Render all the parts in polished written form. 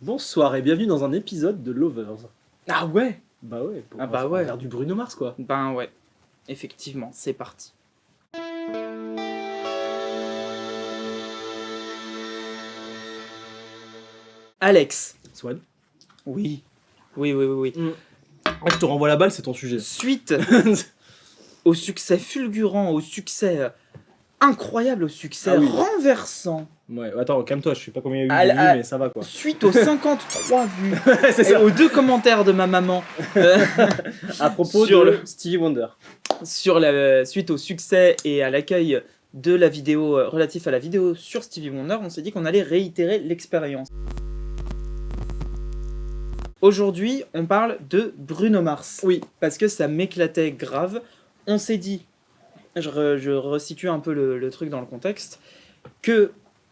Bonsoir et bienvenue dans un épisode de Lovers. Ah ouais. Bah ouais, Ah bah ouais. faire du Bruno Mars quoi. Ben ouais, effectivement, c'est parti. Alex. Swan. Oui. Oui. Je te renvoie la balle, c'est ton sujet. Suite au succès fulgurant, au succès incroyable, au succès Ah oui. renversant. Ouais, attends, calme-toi, je sais pas combien il y Ah, a eu de vues, ah. mais ça va quoi. Suite aux 53 vues C'est et ça. aux 2 commentaires de ma maman À propos sur de le- Stevie Wonder. suite au succès et à l'accueil de la vidéo relatif à la vidéo sur Stevie Wonder, on s'est dit qu'on allait réitérer l'expérience. Aujourd'hui, on parle de Bruno Mars. Oui. Parce que ça m'éclatait grave. On s'est dit, je resitue un peu le truc dans le contexte, que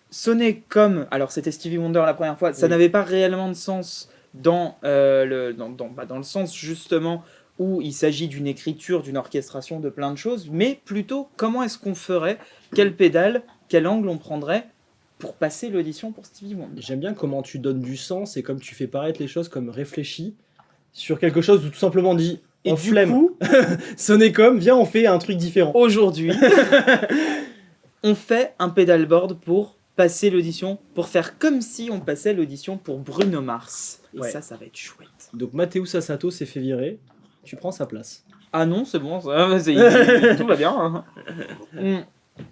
sonner comme, alors c'était Stevie Wonder la première fois, ça Oui. n'avait pas réellement de sens dans le sens justement où il s'agit d'une écriture, d'une orchestration, de plein de choses, mais plutôt comment est-ce qu'on ferait, quelle pédale, quel angle on prendrait pour passer l'audition pour Stevie Wonder. J'aime bien comment tu donnes du sens et comme tu fais paraître les choses comme réfléchi sur quelque chose où tout simplement dit Et on du flemme. coup, Sonner comme, viens on fait un truc différent. aujourd'hui, on fait un pedalboard pour passer l'audition, pour faire comme si on passait l'audition pour Bruno Mars. Et Ouais. ça va être chouette. Donc Matteo Sassato s'est fait virer, tu prends sa place. Ah non, c'est bon, ça, tout va bien. hein.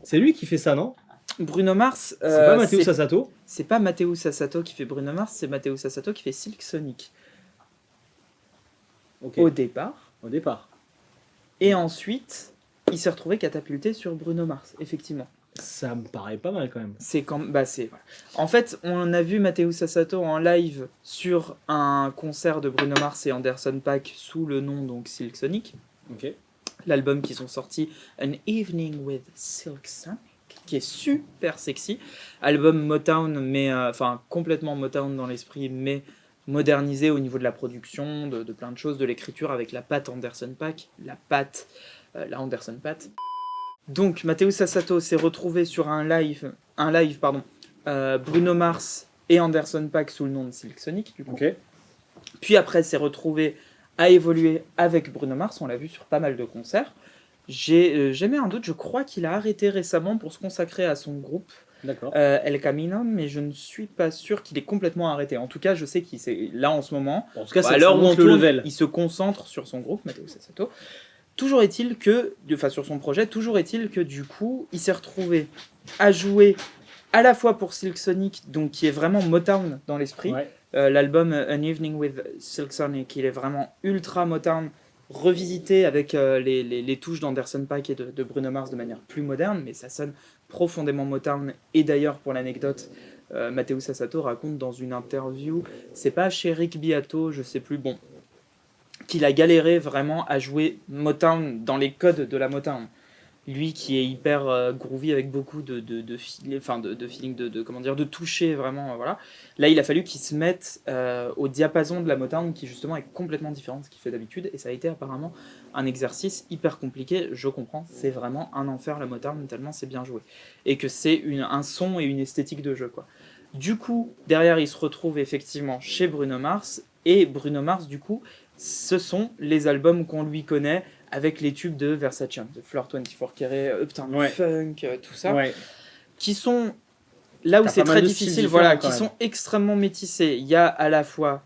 C'est lui qui fait ça, non? Bruno Mars, C'est pas Matteo Sassato? c'est pas Matteo Sassato qui fait Bruno Mars, c'est Matteo Sassato qui fait Silk Sonic Ok, au départ. au départ. Et ensuite, il s'est retrouvé catapulté sur Bruno Mars, effectivement. Ça me paraît pas mal quand même. C'est quand voilà. En fait, on a vu Matteo Sassato en live sur un concert de Bruno Mars et Anderson .Paak sous le nom donc Silk Sonic, Ok. l'album qu'ils ont sorti An Evening with Silk Sonic, qui est super sexy, album Motown mais enfin complètement Motown dans l'esprit mais modernisé au niveau de la production, de plein de choses, de l'écriture avec la patte Anderson .Paak, la Anderson patte. Donc Matteo Sassato s'est retrouvé sur un live Bruno Mars et Anderson .Paak sous le nom de Silk Sonic du coup. Ok. Puis après s'est retrouvé à évoluer avec Bruno Mars, on l'a vu sur pas mal de concerts. J'ai mis un doute, je crois qu'il a arrêté récemment pour se consacrer à son groupe D'accord. El Camino, mais je ne suis pas sûr qu'il ait complètement arrêté. En tout cas, je sais qu'il est là en ce moment. En tout cas, À l'heure où on monte le tourne, level. il se concentre sur son groupe, Matteo Sassato. Toujours est-il que, enfin sur son projet, toujours est-il que du coup, il s'est retrouvé à jouer à la fois pour Silk Sonic, donc qui est vraiment Motown dans l'esprit. Ouais. L'album An Evening with Silk Sonic, il est vraiment ultra Motown, revisité avec les touches d'Anderson .Paak et de Bruno Mars de manière plus moderne, mais ça sonne profondément Motown. Et d'ailleurs, pour l'anecdote, Matteo Sassato raconte dans une interview, c'est pas chez Rick Beato, je sais plus, bon, qu'il a galéré vraiment à jouer Motown dans les codes de la Motown. Lui qui est hyper groovy avec beaucoup de feeling, de toucher vraiment, voilà. Là, il a fallu qu'il se mette au diapason de la Motown qui justement est complètement différent de ce qu'il fait d'habitude et ça a été apparemment un exercice hyper compliqué, je comprends, c'est vraiment un enfer la Motown tellement c'est bien joué. Et que c'est un son et une esthétique de jeu, quoi. Du coup, derrière, il se retrouve effectivement chez Bruno Mars et Bruno Mars, du coup, ce sont les albums qu'on lui connaît avec les tubes de Versace, de Floor 24 Carré, Uptown Ouais. Funk, tout ça, Ouais. qui sont là où T'as c'est pas mal très de styles difficile, différents, voilà, quand qui même. sont extrêmement métissés. Il y a à la fois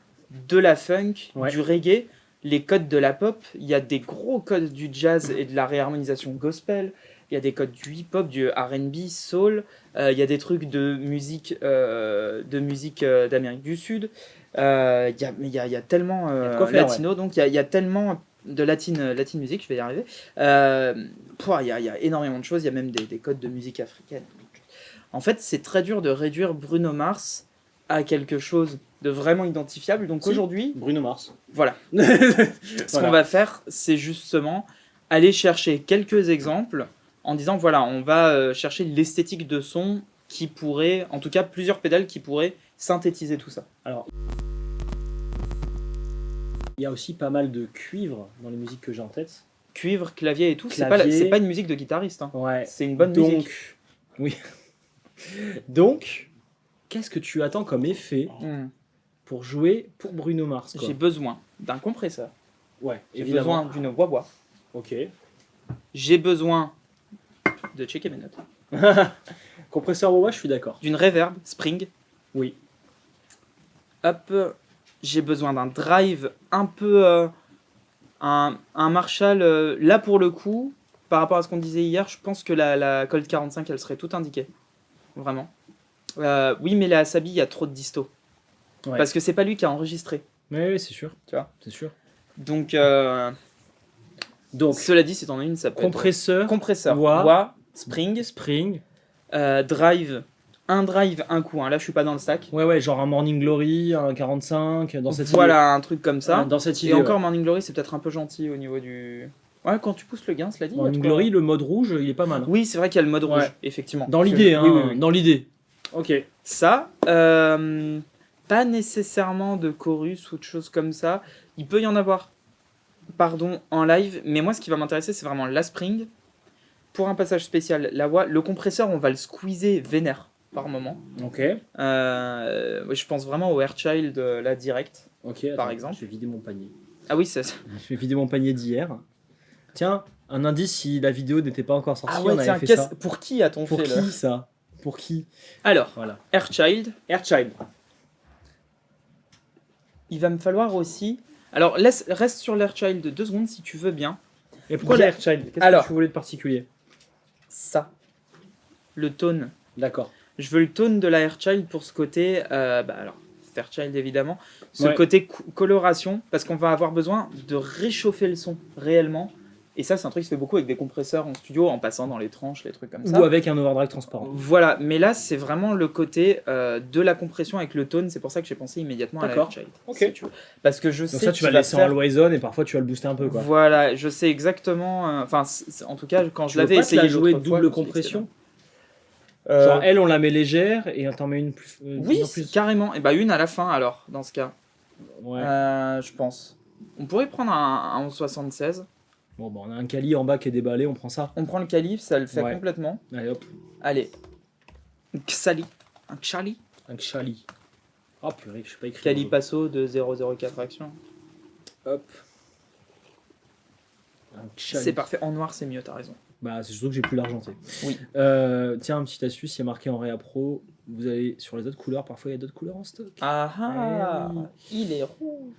de la funk, Ouais. du reggae, les codes de la pop, il y a des gros codes du jazz et de la réharmonisation gospel, il y a des codes du hip-hop, du R&B, soul, il y a des trucs de musique d'Amérique du Sud, il y a tellement y a de quoi faire, latino, donc il y a tellement de latin music, je vais y arriver. Il y a énormément de choses, il y a même des codes de musique africaine. En fait, c'est très dur de réduire Bruno Mars à quelque chose de vraiment identifiable. Donc Si. aujourd'hui, Bruno Mars. voilà. Ce qu'on va faire, c'est justement aller chercher quelques exemples en disant, voilà, on va chercher l'esthétique de son qui pourrait, en tout cas plusieurs pédales qui pourraient synthétiser tout ça. Alors, il y a aussi pas mal de cuivre dans les musiques que j'ai en tête. Cuivre, clavier et tout, Clavier. c'est pas une musique de guitariste. Hein. Ouais. C'est une bonne Donc, musique. oui. Donc, qu'est-ce que tu attends comme effet Hmm. pour jouer pour Bruno Mars, quoi. J'ai besoin d'un compresseur. Ouais, J'ai évidemment. besoin d'une wah-wah. Ok. J'ai besoin de checker mes notes. Compresseur Wawa, je suis d'accord. D'une reverb Spring. Oui. Hop. J'ai besoin d'un drive un peu... un Marshall, là pour le coup, par rapport à ce qu'on disait hier, je pense que la Colt 45, elle serait toute indiquée. Vraiment. Oui, mais la Asabi, il y a trop de disto. Ouais. Parce que c'est pas lui qui a enregistré. Oui, c'est sûr. Tu vois. C'est sûr. Donc, Donc, cela dit, si t'en as une, ça peut compresseur, être... Compresseur. wah, Wah, Spring, Spring. drive. Un drive, un coup. Hein. Là, je suis pas dans le stack. Ouais, genre un Morning Glory, un 45, dans cette idée. Voilà, un truc comme ça. Dans cette idée. Et encore, Morning Glory, c'est peut-être un peu gentil au niveau du... Ouais, quand tu pousses le gain, cela dit. Morning Glory, le mode rouge, il est pas mal. Hein. Oui, c'est vrai qu'il y a le mode rouge, Ouais. effectivement. Dans l'idée, hein. Oui, oui, oui. Dans l'idée. Ok. Ça, pas nécessairement de chorus ou de choses comme ça. Il peut y en avoir, pardon, en live. Mais moi, ce qui va m'intéresser, c'est vraiment la Spring. Pour un passage spécial, la voix. Le compresseur, on va le squeezer vénère par moment. Ok. Ouais, je pense vraiment au Airchild, là, direct. Ok. Par exemple. Je vais vider mon panier. Ah oui, c'est... Je vais vider mon panier d'hier. Tiens, un indice si la vidéo n'était pas encore sortie, Ah on ouais, avait tiens, fait ça. pour qui a-t-on Pour fait qui ça? Pour qui? Alors, Voilà. Airchild. Airchild. Il va me falloir aussi... Alors, reste sur l'Airchild 2 secondes si tu veux bien. Et pourquoi Il y a- l'Airchild? Qu'est-ce Alors. que tu voulais de particulier? Ça. Le tone. D'accord. Je veux le tone de la Airchild pour ce côté... alors, c'est Airchild évidemment. Ce Ouais. côté coloration, parce qu'on va avoir besoin de réchauffer le son réellement. Et ça, c'est un truc qui se fait beaucoup avec des compresseurs en studio, en passant dans les tranches, les trucs comme ça. Ou avec un overdrive transparent. Voilà, mais là, c'est vraiment le côté de la compression avec le tone. C'est pour ça que j'ai pensé immédiatement à la D'accord. Airchild. Ok. si tu veux. Parce que je Donc sais ça, tu vas qu'il le laisser faire... en always on et parfois tu vas le booster un peu, quoi. Voilà, je sais exactement... Enfin, en tout cas, quand Tu je veux l'avais pas te essayé la jouer l'autre fois, double je me suis dit que c'était compression? bien. Genre elle, on la met légère et t'en mets une plus. Oui, en plus. carrément. Et bah une à la fin alors, dans ce cas. Ouais. Je pense. On pourrait prendre un 1176. Bon, bah, on a un Kali en bas qui est déballé, on prend ça. On prend le calibre, ça le fait Ouais. complètement. Allez hop, Allez. Un Xali. Un Xali. un Kali. Oh purée, je suis pas écrit. Cali Passo de 004 action. Hop. Un Kali. C'est parfait. En noir, c'est mieux, t'as raison. Bah, c'est surtout que j'ai plus l'argenté. Oui. Tiens, une petite astuce, il y a marqué en Réa Pro. Vous allez sur les autres couleurs, parfois il y a d'autres couleurs en stock. Ah ah, oui. il est rouge.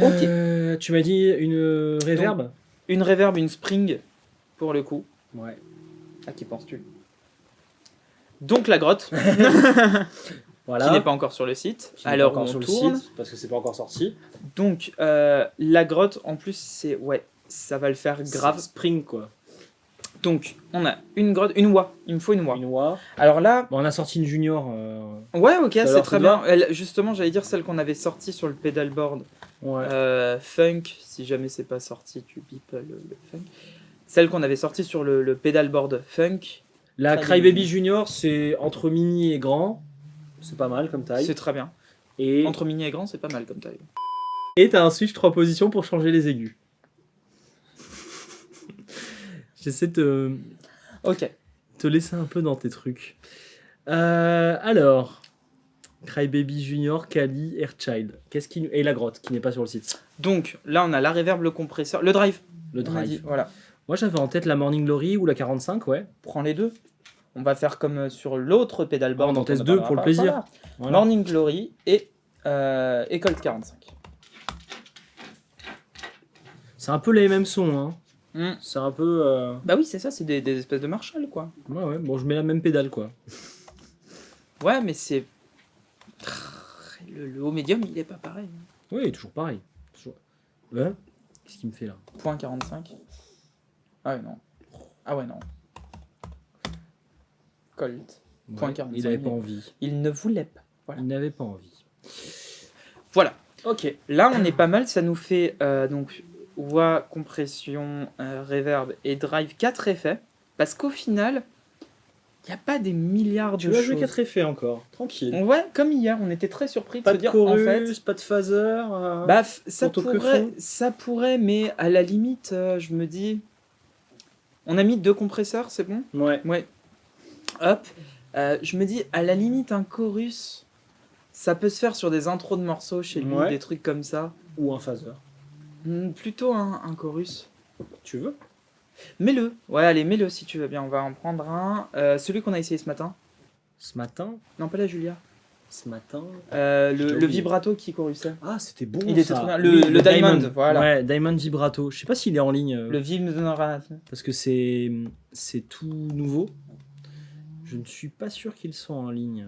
Ok. Tu m'as dit une reverb. Une reverb, une spring, pour le coup. Ouais. À qui penses-tu? Donc la grotte, Voilà. qui n'est pas encore sur le site. Qui n'est pas Alors encore on sur le tourne. site, parce que c'est pas encore sorti. Donc la grotte, en plus, c'est... Ouais, ça va le faire grave. Spring quoi. Donc, on a une grotte, une wah. Il me faut une wah. Une Wa. Alors là, Bon, on a sorti une junior. ouais, ok, c'est l'heure, très ça te bien. Justement, j'allais dire celle qu'on avait sortie sur le pedalboard. Ouais. Funk, si jamais c'est pas sorti, tu bipes le funk. Celle qu'on avait sortie sur le pedalboard funk. La Crybaby Crybaby Junior, c'est entre mini et grand. C'est pas mal comme taille. C'est très bien. Et Entre mini et grand, c'est pas mal comme taille. t'as un switch 3 positions pour changer les aigus. J'essaie de Ok. te laisser un peu dans tes trucs. Alors, Crybaby Junior, Kali, Airchild. Qu'est-ce qui... Et la grotte, qui n'est pas sur le site. Donc, là, on a la reverb, le compresseur, le drive. Le On a dit, drive. voilà. Moi, j'avais en tête la Morning Glory ou la 45, ouais. Prends les deux. On va faire comme sur l'autre pedalboard. On en dont teste ne deux parlera pour le pas. plaisir. Voilà. Voilà. Morning Glory et Colt 45. C'est un peu les mêmes sons, hein. Hmm. C'est un peu... Bah oui, c'est ça, c'est des espèces de Marshall, quoi. Ouais, ouais. Bon, je mets la même pédale, quoi. Ouais, mais c'est... Le haut médium, il est pas pareil. Oui, toujours pareil. Toujours... Ouais. Qu'est-ce qu'il me fait, là? Point 45. Ah ouais, non. Ah ouais, non. Colt. Point Ouais, 45. il avait pas envie. Il ne voulait pas. Voilà. Il n'avait pas envie. Voilà. Ok. Là, on est pas mal. Ça nous fait donc wah, compression, reverb et drive 4 effets. Parce qu'au final, il n'y a pas des milliards Tu de vas choses. jouer 4 effets encore. Tranquille. Ouais, comme hier, on était très surpris de Pas se de dire chorus, en fait. pas de phaser. Bah, ça Autocuffon. pourrait, mais à la limite, je me dis. On a mis 2 compresseurs, c'est bon? Ouais. Ouais. Hop. Je me dis, à la limite, un chorus, Ça peut se faire sur des intros de morceaux chez lui, Ouais. des trucs comme ça. Ou un phaser. Plutôt un chorus. Tu veux? Mets-le. Ouais, allez, mets-le si tu veux bien. On va en prendre un. Celui qu'on a essayé ce matin. Ce matin? Non, pas la Julia. Ce matin? Le vibrato qui chorusait. Ah, c'était bon. Il était ça. trop bien. Le Diamond, voilà. Ouais, Diamond Vibrato. Je sais pas s'il est en ligne. Le Vibranat. Parce que c'est tout nouveau. Je ne suis pas sûr qu'ils soient en ligne.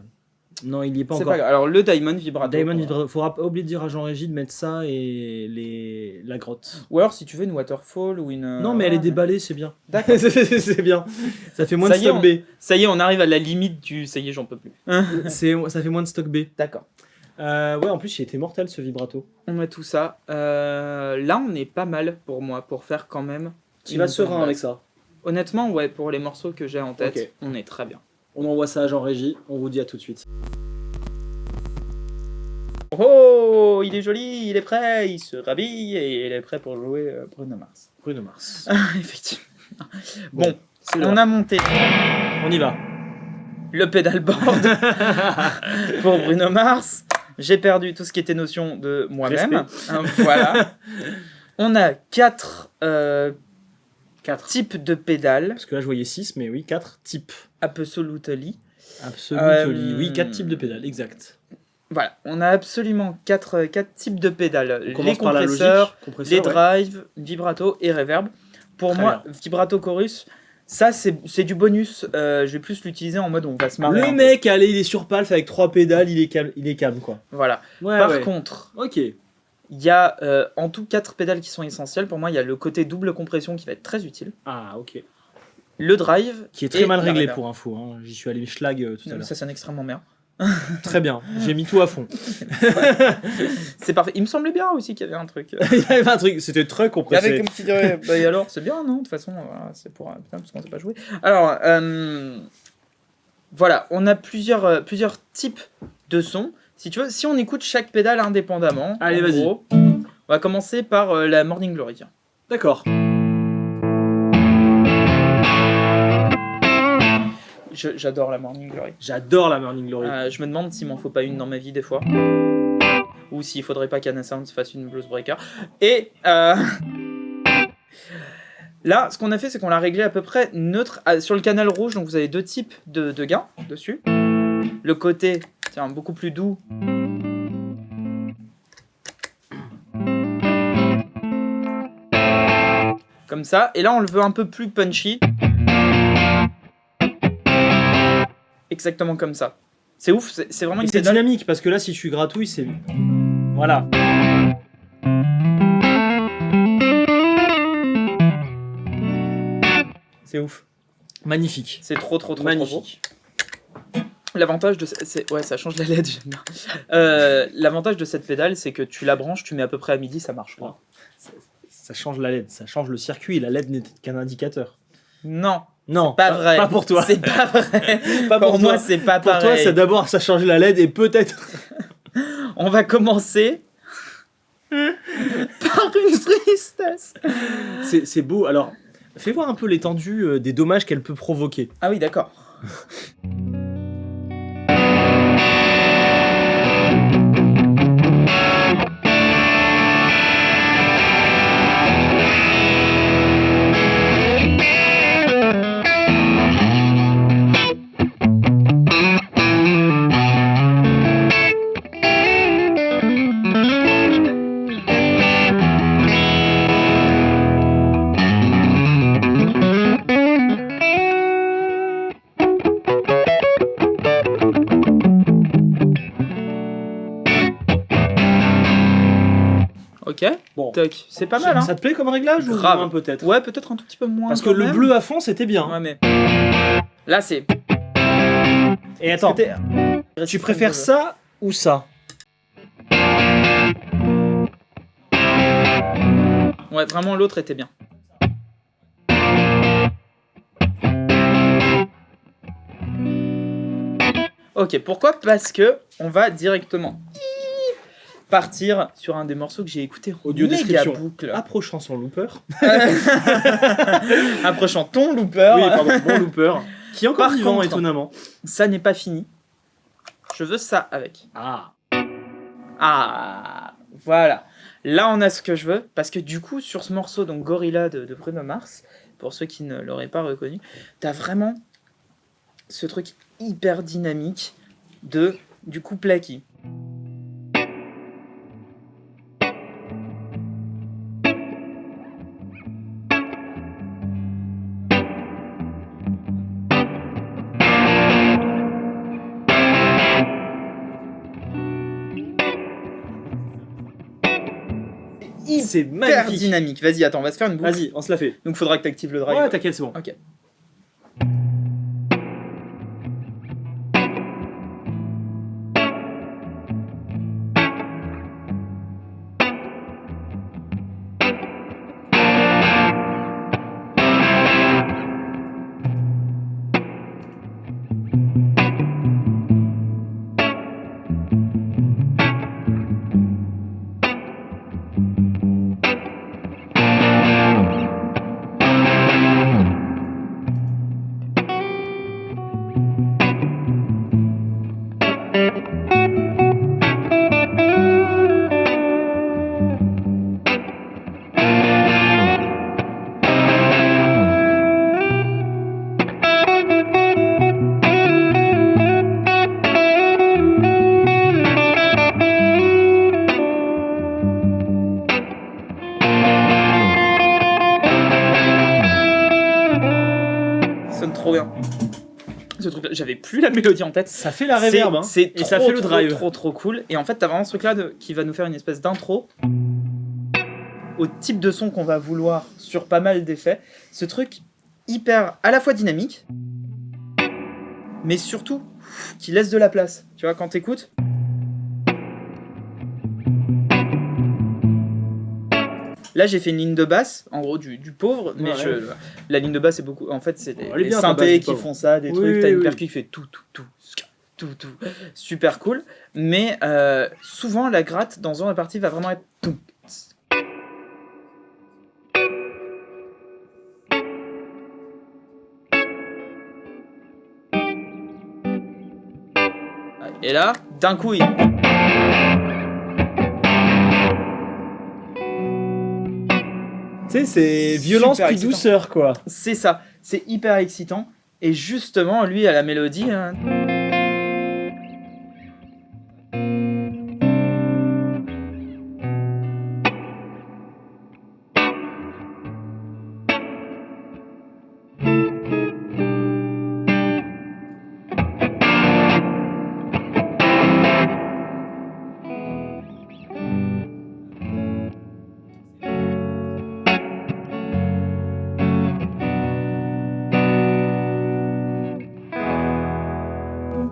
Non, il n'y est pas C'est encore. pas grave. Alors, le Diamond Vibrato. Diamond voilà. Vibrato. Faudra pas oublier de dire à Jean-Régis de mettre ça et la grotte. Ou alors, si tu veux, une Waterfall ou une. Non, mais elle est voilà. déballée, c'est bien. D'accord. C'est bien. Ça fait moins de Ça y est, stock B. Ça y est, on arrive à la limite du. Ça y est, j'en peux plus. Ça fait moins de stock B. D'accord. Ouais, en plus, il était mortel ce vibrato. On met tout ça. Là, on est pas mal pour moi, pour faire quand même. Tu une vas bonne serein base. avec ça. Honnêtement, ouais, pour les morceaux que j'ai en tête, Ok. on est très bien. On envoie ça à Jean-Régis. On vous dit à tout de suite. Oh, il est joli, il est prêt, il se rhabille et il est prêt pour jouer Bruno Mars. Bruno Mars. Effectivement. Bon, c'est on a monté On y va. le pedalboard pour Bruno Mars. J'ai perdu tout ce qui était notion de moi-même. Voilà. On a 4 4. types de pédales. Parce que là, je voyais 6, mais oui, 4 types. Absolutely. Absolument. Oui, 4 types de pédales, exact. Voilà, on a absolument 4 types de pédales. On Les commence par la compresseurs, logique. Compresseur, les ouais. drives, vibrato et reverb. Pour Très moi, vibrato chorus, ça c'est du bonus. Je vais plus l'utiliser en mode on va se marrer. Le un peu. mec, allez, il est sur Palf avec 3 pédales, il est calme, quoi. Voilà. Ouais, Par ouais. contre, Ok. il y a en tout 4 pédales qui sont essentielles. Pour moi, il y a le côté double compression qui va être très utile. Ah, ok. Le drive. Qui est très et mal la réglé reverb. pour info. Hein. J'y suis allé schlag tout à Non, l'heure. ça sonne extrêmement bien. Très bien, j'ai mis tout à fond. C'est parfait. Il me semblait bien aussi qu'il y avait un truc. Il y avait un truc, c'était très Il y compressé. avait comme qui dirait, bah et alors, c'est bien, non? De toute façon, voilà, c'est pour putain, parce qu'on sait pas jouer. Alors, voilà, on a plusieurs types de sons. Si tu veux, si on écoute chaque pédale indépendamment, Allez, en vas-y. gros, on va commencer par la Morning Glory. Tiens. D'accord. J'adore la Morning Glory. J'adore la Morning Glory. Je me demande s'il m'en faut pas une dans ma vie des fois. Ou s'il faudrait pas qu'Anna Sounds fasse une blues breaker. Et là, ce qu'on a fait, c'est qu'on l'a réglé à peu près neutre sur le canal rouge. Donc vous avez 2 types de gains dessus. Le côté, tiens, beaucoup plus doux. Comme ça. Et là, on le veut un peu plus punchy. Exactement comme ça. C'est ouf, c'est vraiment Et une c'est pédale. dynamique parce que là, si tu gratouilles, c'est. Voilà. C'est ouf. Magnifique. C'est trop Magnifique. beau. L'avantage de ouais, ça change la LED, j'aime bien. L'avantage de cette pédale, c'est que tu la branches, tu mets à peu près à midi, ça marche pas. Ça change la LED, ça change le circuit. La LED n'est qu'un indicateur. Non, Non, pas vrai. Pas pour toi. C'est pas vrai. Pas Pour moi, toi. c'est pas Pour toi, pareil. c'est d'abord ça change la LED et peut-être. On va commencer par une tristesse. C'est beau. Alors, fais voir un peu l'étendue des dommages qu'elle peut provoquer. Ah oui, d'accord. Ok, Bon. toc. C'est pas mal, hein. Ça te plaît comme réglage ou Grave. moins peut-être? Ouais, peut-être un tout petit peu moins. Parce que quand le même. bleu à fond, c'était bien. Ouais, mais. Là, c'est. Et attends, C'était- tu préfères ça ou ça? Ouais, vraiment, l'autre était bien. Ok, pourquoi? Parce que on va directement partir sur un des morceaux que j'ai écouté en Audio méga description. boucle. Approchant son looper. Approchant ton looper. Oui, pardon, bon looper. Qui est encore Par vivant, contre- étonnamment. Ça n'est pas fini. Je veux ça avec. Ah. Ah, voilà. Là, on a ce que je veux, parce que du coup, sur ce morceau, donc Gorilla de Bruno Mars, pour ceux qui ne l'auraient pas reconnu, t'as vraiment ce truc hyper dynamique du couplet qui... C'est hyper magnifique. dynamique. Vas-y, attends, on va se faire une boucle. Vas-y, on se la fait. Donc, faudra que tu actives le drive. Ouais, t'inquiète, c'est bon. Ok. Trop bien. Ce truc là, j'avais plus la mélodie en tête. Ça fait la reverb, hein. C'est et ça fait le drive. Trop cool. Et en fait, t'as vraiment ce truc là qui va nous faire une espèce d'intro au type de son qu'on va vouloir sur pas mal d'effets. Ce truc hyper à la fois dynamique, mais surtout qui laisse de la place. Tu vois, quand t'écoutes. Là, j'ai fait une ligne de basse, en gros du pauvre, mais ouais. La ligne de basse c'est beaucoup. En fait, c'est les bien, synthés qui font ça, des trucs. T'as une percu qui fait tout, super cool. Mais souvent, la gratte dans ce genre de partie va vraiment être tout. Et là, d'un coup, il... Tu sais, c'est violence Super puis excitant. douceur, quoi. C'est ça, c'est hyper excitant. Et justement, lui, à la mélodie... hein,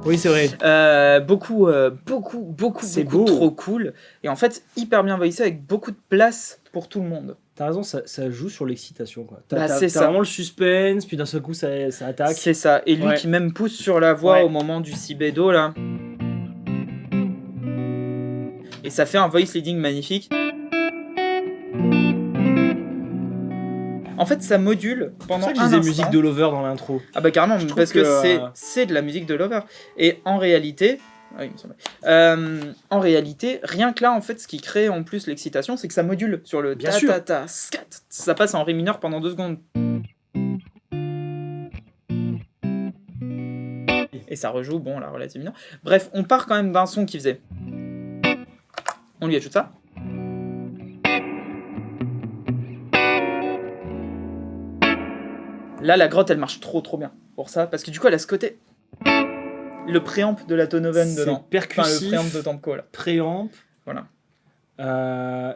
Oui, c'est vrai. beaucoup C'est beau. trop cool. Et en fait, hyper bien voicé avec beaucoup de place pour tout le monde. T'as raison, ça joue sur l'excitation, quoi. Bah, T'as c'est ça. vraiment le suspense, puis d'un seul coup, ça attaque. C'est ça. Et lui Ouais. qui même pousse sur la voix Ouais. au moment du si bédo, là. Et ça fait un voice leading magnifique. En fait, ça module C'est pour pendant ça que je un disais instant. musique de Lover dans l'intro. Ah bah carrément, trouve parce que, que, c'est de la musique de Lover. Et en réalité... Ah oui, il me semblait. En réalité, rien que là, en fait, ce qui crée en plus l'excitation, c'est que ça module sur le Bien sûr. ta scat. Ça passe en ré mineur pendant 2 secondes. Et ça rejoue, bon, la relative mineure. Bref, on part quand même d'un son qui faisait... On lui ajoute ça. Là, la grotte, elle marche trop bien pour ça, parce que du coup, elle a ce côté... Le préamp de la Tonoven C'est dedans. percussif. Le préamp de Tempo, là. Préamp. Voilà.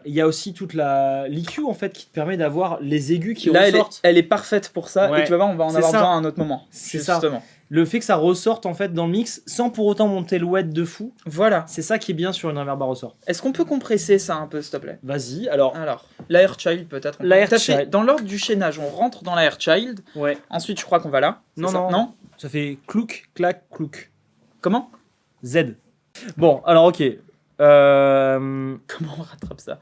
Il y a aussi toute la l'EQ en fait qui te permet d'avoir les aigus qui Là, ressortent. elle est parfaite pour ça, Ouais. et tu vas voir, on va en C'est avoir ça. besoin à un autre moment. C'est ça. Justement. Le fait que ça ressorte en fait dans le mix sans pour autant monter le wet de fou, Voilà. c'est ça qui est bien sur une reverb à ressort. Est-ce qu'on peut compresser ça un peu, s'il te plaît? Vas-y, alors. Alors, l'Airchild peut-être. on peut- L'Air T'as fait- Child. Dans l'ordre du chaînage, on rentre dans l'Airchild. Ouais. Ensuite, je crois qu'on va là. C'est Non, ça non. Ça fait clouc, clac, clouc. Comment? Z. Bon, alors ok. Comment on rattrape ça?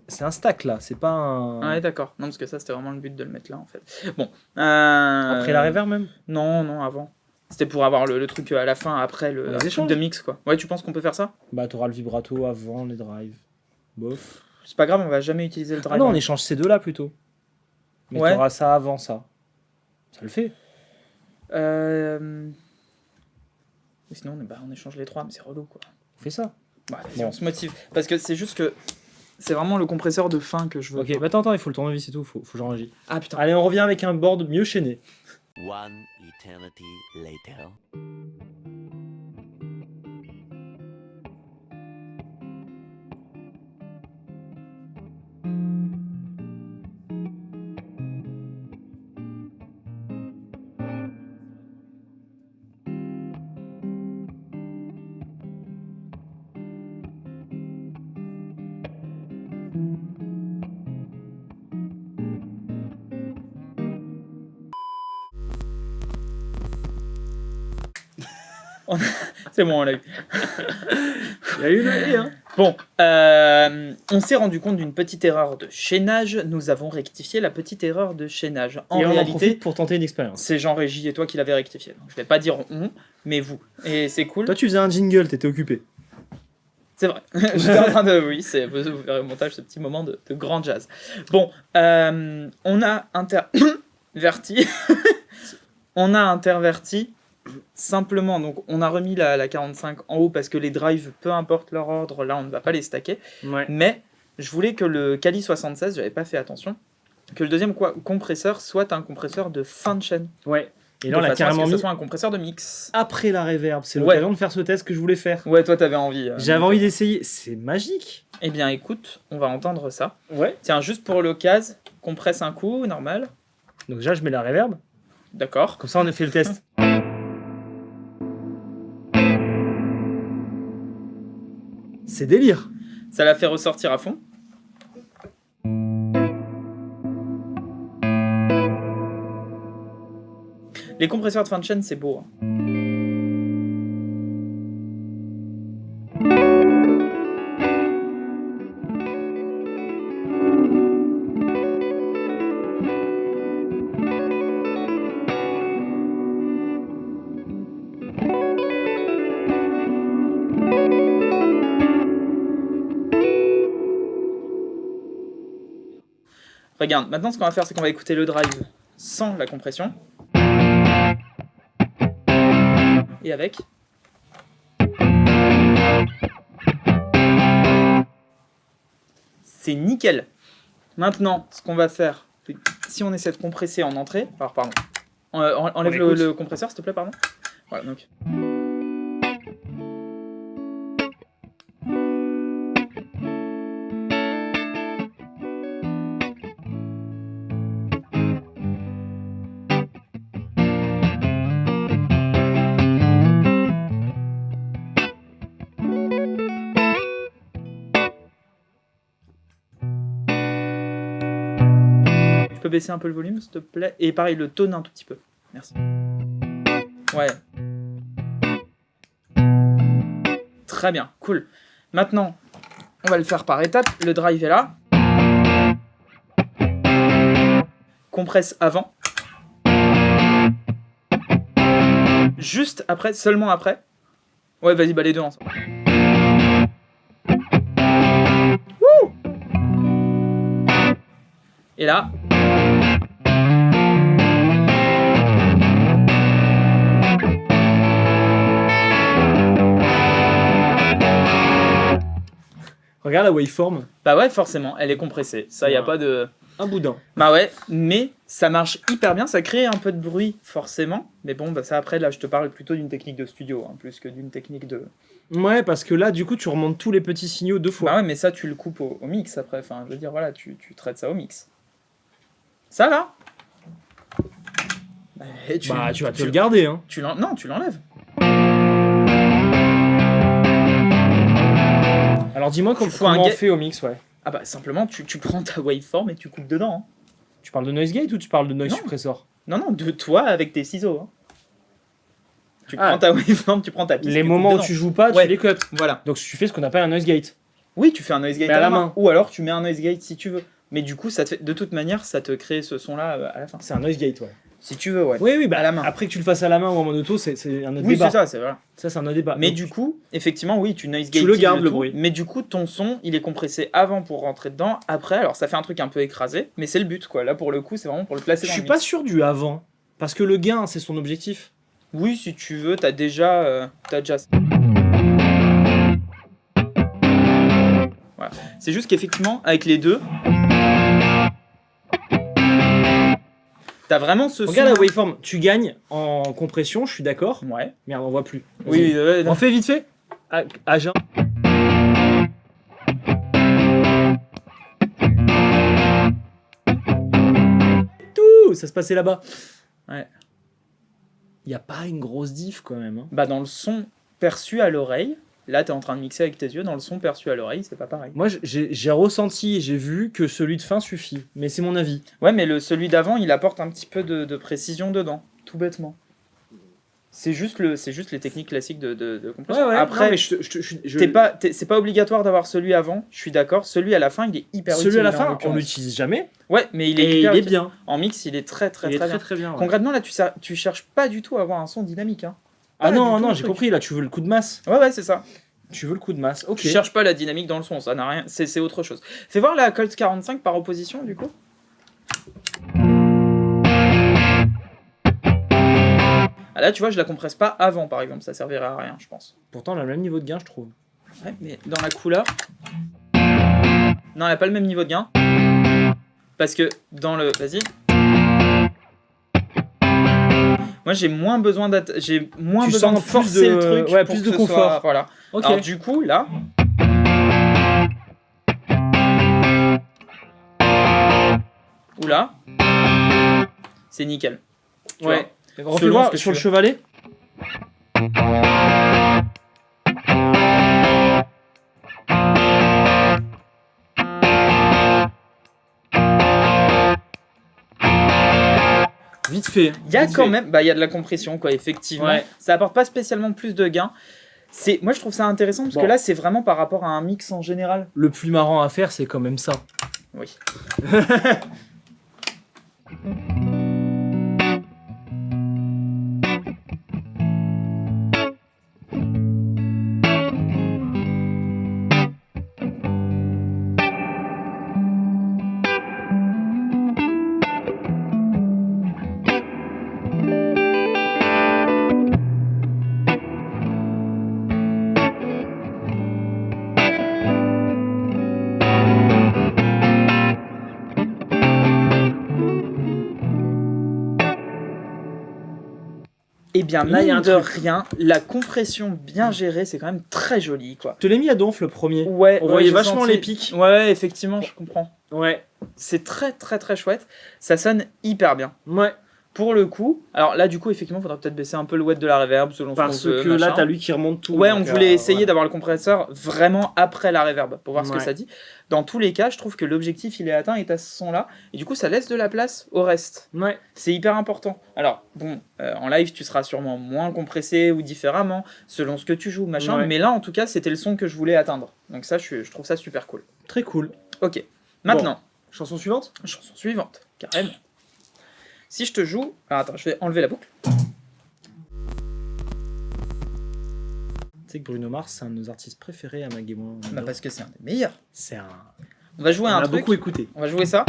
C'est un stack là, c'est pas un. Ouais, d'accord. Non, parce que ça, c'était vraiment le but de le mettre là, en fait. Bon. Après la reverb même. Non, avant. C'était pour avoir le truc à la fin, après le truc échanges. de mix, quoi. Ouais, tu penses qu'on peut faire ça? Bah, t'auras le vibrato avant les drives. Bof. C'est pas grave, on va jamais utiliser le drive. Ah non, on échange ces deux-là plutôt. Mais Ouais. t'auras ça avant ça. Ça le fait. Sinon, on échange les trois, mais c'est relou, quoi. On fait ça. Bah, Bon. on se motive. Parce que c'est juste que c'est vraiment le compresseur de fin que je veux. Ok, bah attends, il faut le tournevis et tout, faut que j'enregistre. Ah putain. Allez, on revient avec un board mieux chaîné. One eternity later. C'est bon, on l'a eu. Il y a eu une année, hein. Bon, on s'est rendu compte d'une petite erreur de chaînage. Nous avons rectifié la petite erreur de chaînage. En Et on en réalité, profite pour tenter une expérience. c'est Jean-Régie et toi qui l'avez rectifié. Donc, je vais pas dire on, mais vous. Et c'est cool. Toi, tu faisais un jingle, t'étais occupé. C'est vrai. J'étais en train de. Oui, vous verrez au montage ce petit moment de grand jazz. Bon, on a interverti. On a interverti simplement. Donc, on a remis la 45 en haut parce que les drives, peu importe leur ordre, là, on ne va pas les stacker. Ouais. Mais je voulais que le Kali 76, j'avais pas fait attention, que le deuxième compresseur soit un compresseur de fin de chaîne. Ouais. Et De là, on l'a façon à ce carrément que ce mis soit un compresseur de mix. après la reverb. C'est Ouais. l'occasion de faire ce test que je voulais faire. Ouais, toi, t'avais envie. J'avais envie d'essayer. C'est magique. Eh bien, écoute, on va entendre ça. Ouais. Tiens, juste pour l'occasion, compresse un coup, normal. Donc déjà, je mets la reverb. D'accord. Comme ça, on a fait le test. C'est délire. Ça l'a fait ressortir à fond. Les compresseurs de fin de chaîne, c'est beau. Hein. Regarde, maintenant ce qu'on va faire, c'est qu'on va écouter le drive sans la compression. Et avec. C'est nickel. Maintenant, ce qu'on va faire, si on essaie de compresser en entrée, alors pardon, enlève On écoute. le compresseur s'il te plaît, pardon. Voilà, donc. Tu peux baisser un peu le volume, s'il te plaît. Et pareil, le tone un tout petit peu. Merci. Ouais. Très bien, cool. Maintenant, on va le faire par étapes. Le drive est là. Compresse avant. Juste après, seulement après. Ouais, vas-y, bah les deux ensemble. Wouh! Et là. Regarde la waveform. Bah ouais, forcément, elle est compressée. Ça, y a Ouais. pas de... Un boudin. Bah ouais, mais ça marche hyper bien, ça crée un peu de bruit, forcément. Mais bon, bah ça après, là, je te parle plutôt d'une technique de studio, hein, plus que d'une technique de... Ouais, parce que là, du coup, tu remontes tous les petits signaux deux fois. Bah ouais, mais ça, tu le coupes au mix après. Enfin, je veux dire, voilà, tu traites ça au mix. Ça, là bah, tu vas te le garder, hein. Non, tu l'enlèves. Alors dis-moi faut comment un on ga- fait au mix, ouais. Ah bah, simplement, tu prends ta waveform et tu coupes dedans. Hein. Tu parles de noise gate ou tu parles de noise Non. suppressor? Non, non, de toi avec tes ciseaux. Hein. Tu Ah. prends ta waveform, tu prends ta piste. Les tu moments coupes où dedans. tu joues pas, Ouais. tu les cuts. Voilà. Donc tu fais ce qu'on appelle un noise gate. Oui, tu fais un noise gate Mais à la main. Ou alors tu mets un noise gate si tu veux. Mais du coup, ça te fait, de toute manière, ça te crée ce son-là à la fin. C'est un noise gate, ouais. Si tu veux, ouais. Oui, bah, à la main. après que tu le fasses à la main ou en mode auto, c'est un autre Oui, débat. c'est ça, c'est vrai. Ça, c'est un autre débat. Mais Donc, du coup, effectivement, oui, tu noise Tu gate le gardes, le tout, bruit. mais du coup, ton son, il est compressé avant pour rentrer dedans. Après, alors ça fait un truc un peu écrasé, mais c'est le but, quoi. Là, pour le coup, c'est vraiment pour le placer je dans suis le pas mix. sûr du avant. Parce que le gain, c'est son objectif. Oui, si tu veux, t'as déjà... Voilà. C'est juste qu'effectivement, avec les deux, t'as vraiment ce son... Regarde la waveform, tu gagnes en compression, je suis d'accord. Ouais. Merde, on voit plus. Oui, On fait vite fait. À jeun. Tout, ça se passait là-bas. Ouais. Y a pas une grosse diff quand même. Hein. Bah, dans le son perçu à l'oreille, là, t'es en train de mixer avec tes yeux, dans le son perçu à l'oreille, c'est pas pareil. Moi, j'ai ressenti et j'ai vu que celui de fin suffit. Mais c'est mon avis. Ouais, mais celui d'avant, il apporte un petit peu de précision dedans, tout bêtement. C'est juste les techniques classiques de compression. Après, non, mais c'est pas obligatoire d'avoir celui avant, je suis d'accord. Celui à la fin, il est hyper utile. celui à la en fin, on l'occurrence. l'utilise jamais. Ouais, mais il est Et hyper il est utile. bien. En mix, il est très très Il est très très bien. très bien. Ouais. Concrètement, là, tu cherches pas du tout à avoir un son dynamique. Hein. Ah Pas non, du tout non, le j'ai truc. compris. Là, tu veux le coup de masse. Ouais, c'est ça. Tu veux le coup de masse. Ok. Tu cherches pas la dynamique dans le son, ça n'a rien. C'est autre chose. Fais voir la Colt 45 par opposition, du coup. Ah, là, tu vois, je la compresse pas avant, par exemple. Ça servirait à rien, je pense. Pourtant, on a le même niveau de gain, je trouve. Ouais, mais dans la couleur... Non, elle a pas le même niveau de gain. Parce que dans le... Vas-y. Moi, j'ai moins besoin de sens forcer plus de- le truc. ouais, pour plus que de ce confort. soit- Voilà. Ok. Alors, du coup, là... Ou là... C'est nickel. Tu Ouais. vois, Refais selon voir ce que sur tu le veux. chevalet. Vite fait. Il y a vite quand fait. même... Bah, il y a de la compression, quoi, effectivement. Ouais. Ça apporte pas spécialement plus de gains. Moi, je trouve ça intéressant, parce Bon. que là, c'est vraiment par rapport à un mix en général. Le plus marrant à faire, c'est quand même ça. Oui. Eh bien, Là, il y a mine un de truc. rien, la compression bien gérée, c'est quand même très joli, quoi. Je te l'ai mis à donf le premier. Ouais, On voyait j'ai vachement senti- les pics. Ouais, effectivement, je comprends. Ouais. C'est très très très chouette. Ça sonne hyper bien. Ouais. Pour le coup, alors là, du coup, effectivement, il faudra peut-être baisser un peu le wet de la reverb selon Parce ce qu'on veut, que là, machin. t'as lui qui remonte tout. Ouais, donc, on voulait essayer voilà. d'avoir le compresseur vraiment après la reverb pour voir ce que Ouais. ça dit. Dans tous les cas, je trouve que l'objectif il est atteint et t'as ce son là. Et du coup, ça laisse de la place au reste. Ouais. C'est hyper important. Alors, bon, en live, tu seras sûrement moins compressé ou différemment, selon ce que tu joues, machin. Ouais. Mais là, en tout cas, c'était le son que je voulais atteindre. Donc ça, je trouve ça super cool. Très cool. Ok. Maintenant, Chanson suivante. chanson suivante, carrément. Si je te joue... Alors, attends, je vais enlever la boucle. Tu sais que Bruno Mars, c'est un de nos artistes préférés à Mag et moi. Bah, parce que c'est un des meilleurs. C'est un. On va jouer On un a truc. beaucoup écouté. On va jouer ça.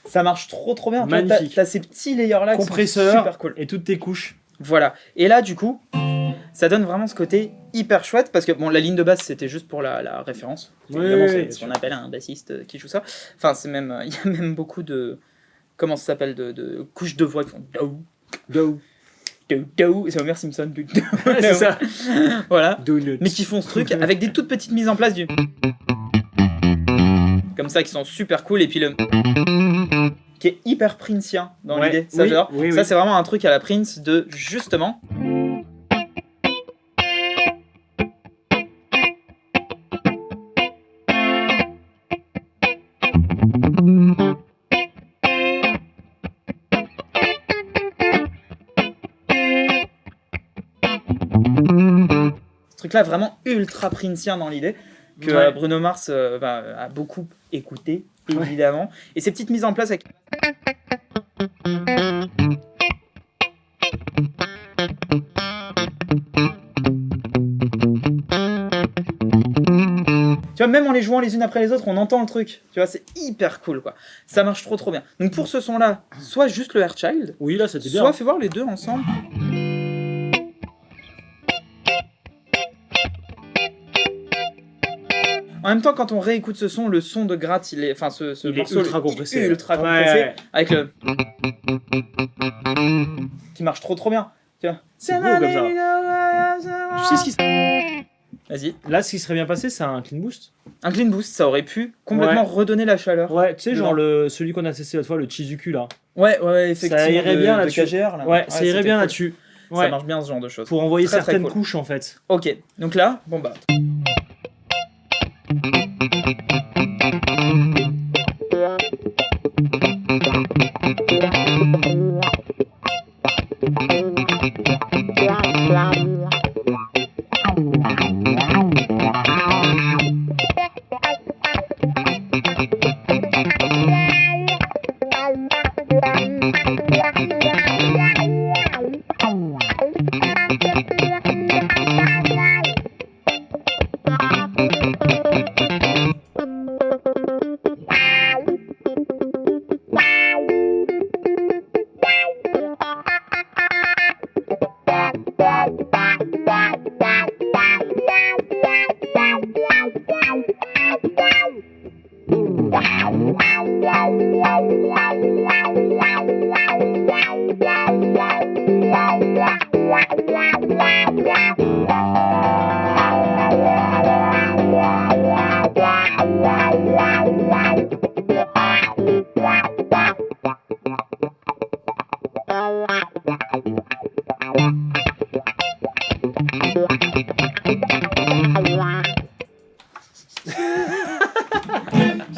Ça marche trop bien. Tu vois, Magnifique. T'as ces petits layers là qui sont Compresseur super cool. et toutes tes couches. Voilà. Et là, du coup, ça donne vraiment ce côté hyper chouette, parce que bon, la ligne de basse c'était juste pour la référence. Oui, Évidemment, oui, c'est bien ce qu'on sûr. appelle un bassiste qui joue ça. Enfin, c'est même, il y a même beaucoup de, comment ça s'appelle, de couches de voix qui font do, Do. do, do. C'est Homer Simpson. Do, do, C'est ça. Voilà. Donut. Mais qui font ce truc avec des toutes petites mises en place du. Comme ça, qui sont super cool. Et puis le. Qui est hyper Princien dans Ouais, l'idée. Ça, oui, j'adore. oui, Ça, oui. c'est vraiment un truc à la Prince de justement. Ce truc-là, vraiment ultra Princien dans l'idée. Que Ouais. Bruno Mars a beaucoup écouté, évidemment. Et ces petites mises en place avec. Tu vois, même en les jouant les unes après les autres, on entend le truc. Tu vois, c'est hyper cool, quoi. Ça marche trop bien. Donc pour ce son-là, soit juste le Hairchild, Oui, là, c'était bien. soit fais voir les deux ensemble. En même temps, quand on réécoute ce son, le son de gratte, il est, enfin, ce Il est morceau, ultra compressé. ultra Ouais, compressé, ouais. avec le qui marche trop bien. Tu vois. C'est beau comme ça. Tu sais ce qui Vas-y. Là, ce qui serait bien passé, c'est un clean boost. Un clean boost, ça aurait pu complètement redonner la chaleur. Ouais, tu sais, genre Dedans. celui qu'on a testé l'autre fois, le Chizuku là. Ouais, effectivement. Ça irait de- bien de là-dessus. KGR, là. Ouais, ça irait c'était bien cool. là-dessus. Ça Ouais. marche bien ce genre de choses. Pour envoyer Très, très certaines cool. couches en fait. Ok, donc là, bon bah.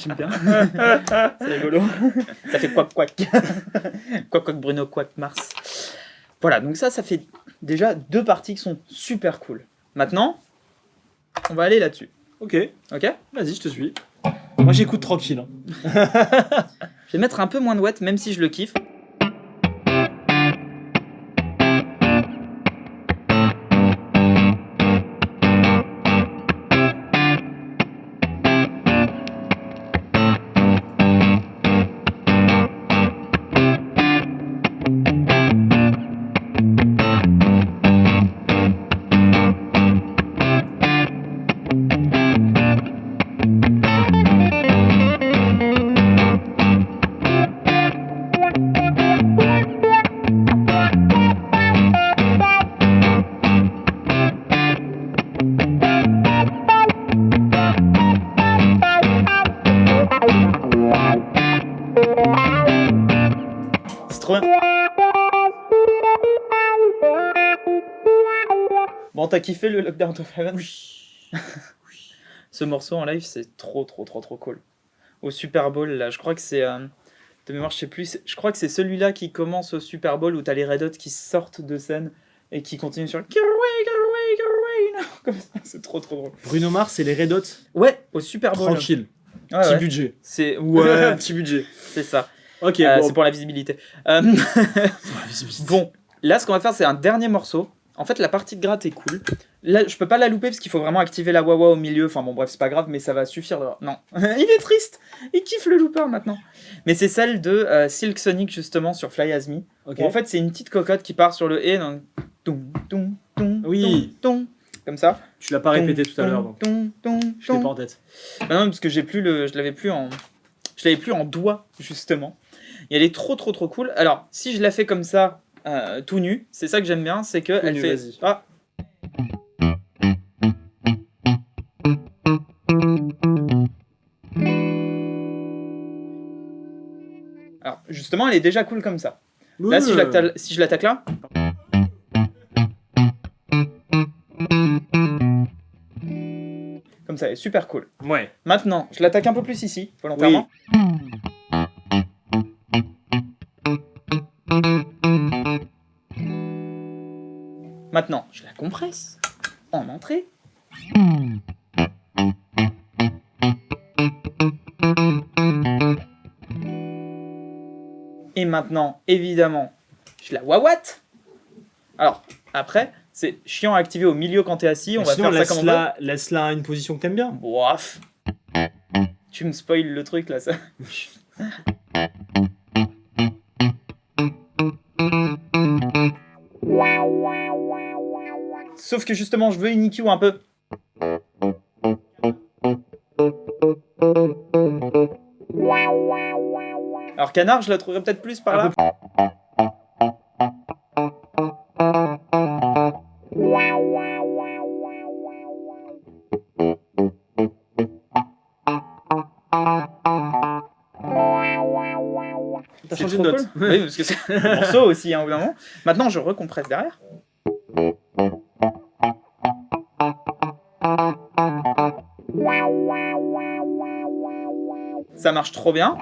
J'aime bien. C'est rigolo. Ça fait quack quack. Quack quack Bruno, quack Mars. Voilà, donc ça fait déjà 2 parties qui sont super cool. Maintenant, on va aller là-dessus. Ok, Ok? vas-y, je te suis. Moi, j'écoute tranquille. Je vais mettre un peu moins de watts, même si je le kiffe. C'est trop bien. Bon, t'as kiffé le Lockdown of Heaven? Oui. Ce morceau en live, c'est trop cool. Au Super Bowl, là, je crois que c'est... de mémoire, je sais plus. Je crois que c'est celui-là qui commence au Super Bowl où t'as les Red Hot qui sortent de scène et qui continuent sur... Get away, get away, get away. Non, comme ça, c'est trop drôle. Bruno Mars et les Red Hot. Ouais, au Super Bowl. Tranquille. Ouais, Petit ouais. budget. C'est... Ouais, Petit budget. c'est ça. Ok, C'est bon. pour la visibilité. Bon, là, ce qu'on va faire, c'est un dernier morceau. En fait, la partie de gratte est cool. Là, je peux pas la louper parce qu'il faut vraiment activer la wah-wah au milieu. Enfin bon, bref, c'est pas grave, mais ça va suffire. Non, il est triste. Il kiffe le looper maintenant. Mais c'est celle de Silk Sonic, justement, sur Fly As Me. Ok. Où, en fait, c'est une petite cocotte qui part sur le et. Donc... Toum, toum, Oui. Comme ça. Tu l'as pas répété tout à l'heure, donc je l'ai pas en tête. Bah non, parce que je l'avais plus en doigt, justement. Et elle est trop cool. Alors, si je la fais comme ça, tout nu, c'est ça que j'aime bien, c'est que elle nu, fait. vas-y. Ah. Alors, justement, elle est déjà cool comme ça. Là, si je l'attaque là. Comme ça, elle est super cool. Ouais. Maintenant, je l'attaque un peu plus ici, volontairement. Maintenant, je la compresse en entrée. Et maintenant, évidemment, je la wawatte. Alors, après, c'est chiant à activer au milieu quand t'es assis. On va faire ça comme on veut. Laisse-la à une position que t'aimes bien. Bof. Tu me spoil le truc là, ça. Sauf que justement, je veux une EQ un peu. Alors Canard, je la trouverais peut-être plus par là. T'as C'est changé de trop note. cool. Oui, parce que c'est un morceau aussi, hein, au bout d'un moment. Maintenant, je recompresse derrière. Ça marche trop bien.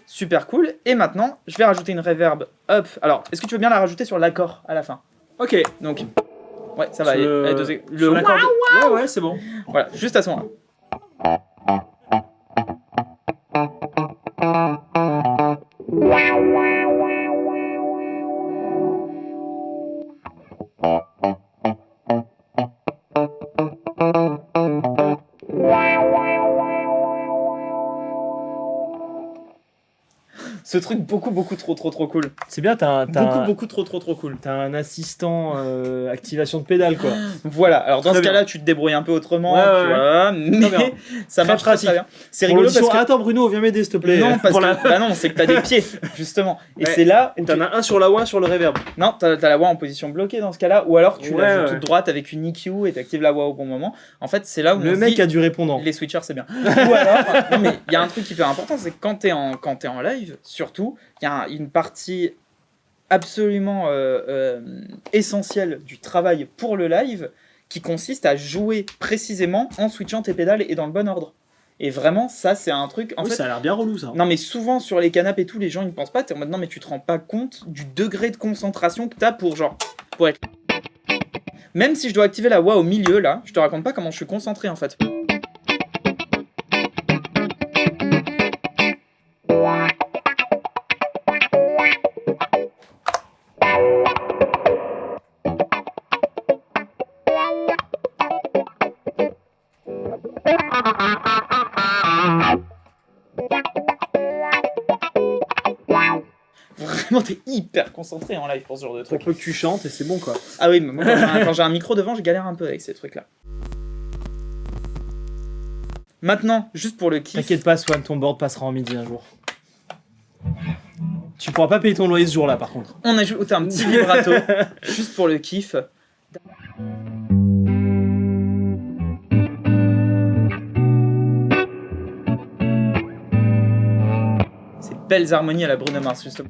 Super cool. Et maintenant, je vais rajouter une reverb up. Alors, est-ce que tu veux bien la rajouter sur l'accord à la fin? Ok. Donc, ouais, ça va. Sur l'accord de- Ouais, c'est bon. Voilà, juste à ce moment-là. Ce truc beaucoup trop cool. C'est bien, t'as Beaucoup trop cool. T'as un assistant activation de pédale, quoi. Voilà, alors dans Très ce cas-là, bien. tu te débrouilles un peu autrement, Ouais, tu ouais, vois, mais bien. ça Très marche très pratique. bien. C'est Pour rigolo l'audition- parce que... Attends, Bruno, viens m'aider, s'il te plaît. Non, parce Pour que... la- Bah non, c'est que t'as des pieds, justement. Et Ouais. c'est là où T'en as un sur la wah, sur le reverb. Non, t'as la voix en position bloquée dans ce cas-là, ou alors tu la joues Ouais. toute droite avec une EQ et t'actives la voix au bon moment. En fait, c'est là où Le on se mec dit, a du répondant. les switchers, c'est bien. Ou alors, non mais il y a un truc hyper important, c'est que quand t'es en live, surtout, il y a une partie absolument essentielle du travail pour le live qui consiste à jouer précisément en switchant tes pédales et dans le bon ordre. Et vraiment, ça, c'est un truc... En Oui, fait, ça a l'air bien relou, ça. non mais souvent sur les canapes et tout, les gens ils pensent pas, t'es en mode non mais tu te rends pas compte du degré de concentration que t'as pour être... Même si je dois activer la wah au milieu là, je te raconte pas comment je suis concentré en fait. Vraiment t'es hyper concentré en live pour ce genre de Trop truc. peu que tu chantes et c'est bon, quoi. Ah oui, mais moi quand j'ai un micro devant, je galère un peu avec ces trucs là. Maintenant, juste pour le kiff... T'inquiète pas, Swan, ton board passera en midi un jour. Tu pourras pas payer ton loyer ce jour-là, par contre. On ajoute un petit vibrato, juste pour le kiff. Ces belles harmonies à la Bruno Mars, justement.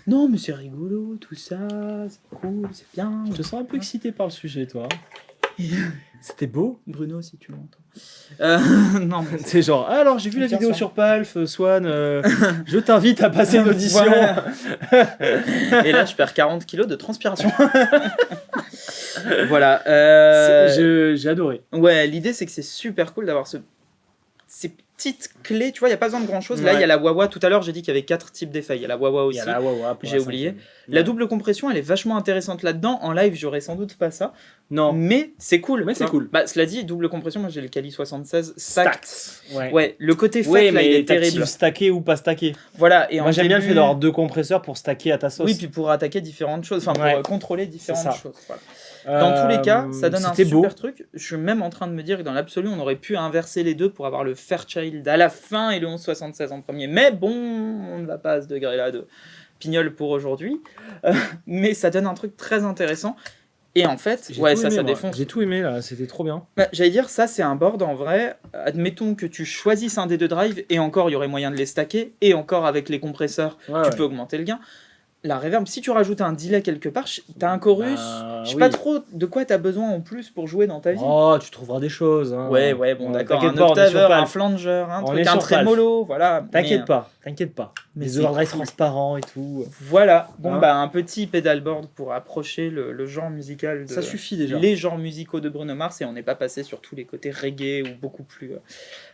Non, mais c'est rigolo, tout ça, c'est cool, c'est bien. Je te sens un peu excité par le sujet, toi. C'était beau. Bruno, si tu m'entends. Non, mais C'est genre, ah, alors j'ai vu la Tiens, vidéo ça. sur Palf, Swan, je t'invite à passer une audition. Voilà. Et là, je perds 40 kilos de transpiration. Voilà. J'ai adoré. Ouais, l'idée, c'est que c'est super cool d'avoir ces petites clés. Tu vois, il n'y a pas besoin de grand-chose. Là, il Ouais. y a la wah-wah. Tout à l'heure, j'ai dit qu'il y avait 4 types d'effets. Il y a la wah-wah Il aussi. y a la wah-wah pour J'ai la oublié. cinquième. La double compression, elle est vachement intéressante là-dedans. En live, j'aurais sans doute pas ça. Non. Mais c'est cool. Mais c'est Enfin, cool. Bah, cela dit, double compression, moi j'ai le Kali 76 stacked. Ouais. Ouais, le côté fact, Oui, là, il mais est terrible. t'actives stacké ou pas stacké. Voilà, et Moi en j'aime bien le fait début- d'avoir 2 compresseurs pour stacker à ta sauce. Oui, puis pour attaquer différentes choses, enfin Ouais. pour contrôler différentes C'est ça. choses. Voilà. Dans tous les cas, ça donne un c'était super beau. truc. Je suis même en train de me dire que dans l'absolu, on aurait pu inverser les deux pour avoir le Fairchild à la fin et le 1176 en premier. Mais bon, on ne va pas à ce degré-là de pignole pour aujourd'hui. Mais ça donne un truc très intéressant. Et en fait, J'ai ouais, tout ça, aimé, ça moi. défonce. J'ai tout aimé là, c'était trop bien. Bah, j'allais dire, ça c'est un board en vrai. Admettons que tu choisisses un des deux drives, et encore il y aurait moyen de les stacker, et encore avec les compresseurs, tu peux augmenter le gain. La reverb, si tu rajoutes un delay quelque part, t'as un chorus, je sais pas trop de quoi t'as besoin en plus pour jouer dans ta vie. Oh, tu trouveras des choses. Hein. Ouais, bon, d'accord, un t'inquiète pas, on est sur octaveur, un Palf. flanger, un On truc, est un sur Palf. trémolo, voilà. T'inquiète Mais, pas, t'inquiète pas. mais Les c'est overdrives cool. transparents et tout. Voilà, bon Hein. bah un petit pedalboard pour approcher le genre musical de Ça suffit déjà. les genres musicaux de Bruno Mars, et on n'est pas passé sur tous les côtés reggae ou beaucoup plus...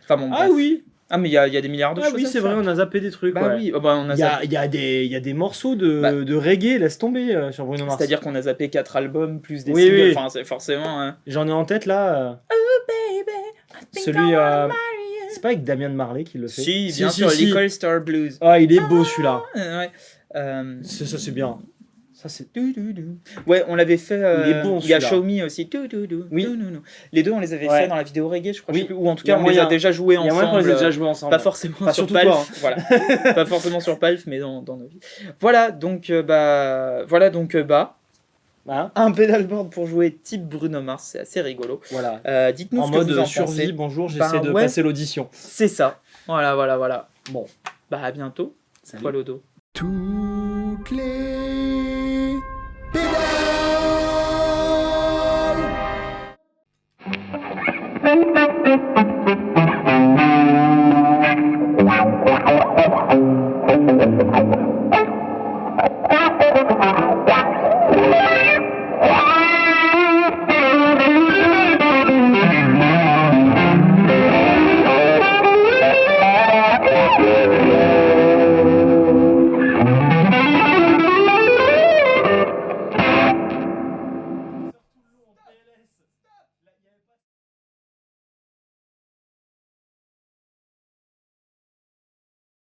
Enfin bon, Ah bref. oui, Ah mais il y a des milliards de ah choses oui, à c'est faire. vrai, on a zappé des trucs. Bah ouais. oui, oh bah, on a Il y a, zappé. il y a des morceaux de, Bah. de reggae, laisse tomber sur Bruno Mars. C'est-à-dire qu'on a zappé 4 albums plus des Oui, singles, oui. enfin c'est forcément... hein. J'en ai en tête là. Celui. C'est pas avec Damien de Marley qui le fait. Si, bien sûr, si. Liquor Store Blues. Ah, il est beau celui-là. Ouais. Ça c'est bien. Ça c'est. Ouais, on l'avait fait. Il est bon, il y a celui-là. Show Me aussi. Oui. Les deux, on les avait Ouais. fait dans la vidéo reggae, je crois. Oui. Je sais plus, ou en tout Il y a cas, on les a moyen. déjà joués Il y a ensemble. moyen qu'on les ait déjà joués ensemble. Pas forcément Pas sur surtout Palf, toi, hein. voilà. Pas forcément sur Palf, mais dans nos vies. Voilà, donc Hein un pedalboard pour jouer type Bruno Mars, c'est assez rigolo. Voilà. Dites-nous En ce que vous mode en survie, pensez. bonjour, j'essaie Bah de ouais. passer l'audition. C'est ça. Voilà. Bon. Bah à bientôt. Salut. Poil au dos. Toutes les